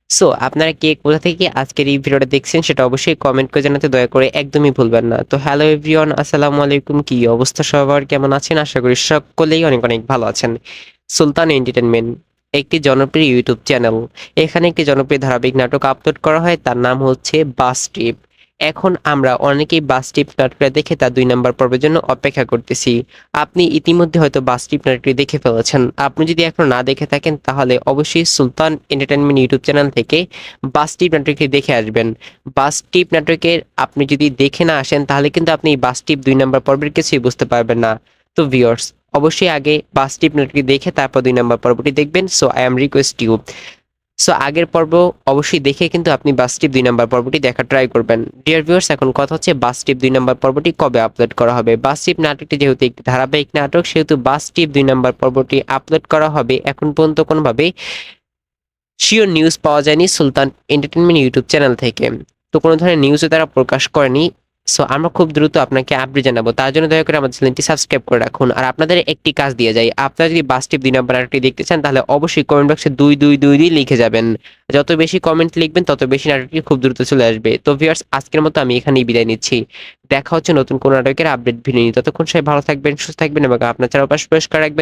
So আপনারা কে কোথা থেকে আজকের এই ভিডিওটা দেখছেন সেটা অবশ্যই কমেন্ট করে জানাতে দয়া করে একদমই ভুলবেন না। তো হ্যালো এভরিওয়ান, আসসালামু আলাইকুম। কি অবস্থা সবার, কেমন আছেন? আশা করি সকলেই অনেক অনেক ভালো আছেন। সুলতান এন্টারটেনমেন্ট একটি জনপ্রিয় ইউটিউব চ্যানেল। এখানে একটি জনপ্রিয় ধারাবাহিক নাটক আপলোড করা হয়, তার নাম হচ্ছে বাস ট্রিপ। এখন আমরা অনেকেই বাস ট্রিপ নাটকটা দেখে তার 2 নম্বর পর্বের জন্য অপেক্ষা করতেছি। আপনি ইতিমধ্যে হয়তো বাস ট্রিপ নাটকটি দেখে ফেলেছেন। আপনি যদি এখনো না দেখে থাকেন তাহলে অবশ্যই সুলতান এন্টারটেনমেন্ট ইউটিউব চ্যানেল থেকে বাস ট্রিপ নাটকটি দেখে আসবেন। বাস ট্রিপ নাটকের আপনি যদি দেখে না আসেন তাহলে কিন্তু আপনি এই বাস ট্রিপ 2 নম্বর পর্বের কিছুই বুঝতে পারবেন না। তো ভিউয়ার্স, অবশ্যই আগে বাস ট্রিপ নাটকটি দেখে তারপর 2 নম্বর পর্বটি দেখবেন। So I am request you. So আগের পর্ব অবশ্যই দেখে কিন্তু আপনি বাস ট্রিপ 2 নম্বর পর্বটি দেখা ট্রাই করবেন। ডিয়ার ভিউয়ার্স, এখন কথা হচ্ছে বাস ট্রিপ 2 নম্বর পর্বটি কবে আপলোড করা হবে। বাস ট্রিপ নাটকটি যেহেতু একটি ধারাবাহিক নাটক, সেহেতু বাস ট্রিপ 2 নম্বর পর্বটি আপলোড করা হবে এখন পর্যন্ত কোনোভাবে শিওর নিউজ পাওয়া যায়নি সুলতান এন্টারটেনমেন্ট ইউটিউব চ্যানেল থেকে। তো কোনো ধরনের নিউজও তারা প্রকাশ করেনি। সো আমরা খুব দ্রুত আপনাকে আপডেট জানাবো, তার জন্য দয়া করে আমাদের চ্যানেলটি সাবস্ক্রাইব করে রাখুন। আর আপনাদের একটি কাজ দিয়ে যাই, আপনারা যদি বাস টিপ 2 নম্বর নাটকটি দেখতে চান তাহলে অবশ্যই কমেন্ট বক্সে 2222 লিখে যাবেন। যত বেশি কমেন্ট লিখবেন তত বেশি নাটকটি খুব দ্রুত চলে আসবে। তো ভিউয়ার্স, আজকের মতো আমি এখানেই বিদায় নিচ্ছি। দেখা হচ্ছে নতুন কোন নাটকের আপডেট ভিডিও নিয়ে। ততক্ষণ সবাই ভালো থাকবেন, সুস্থ থাকবেন এবং আপনার চারপাশ পরিষ্কার রাখবেন।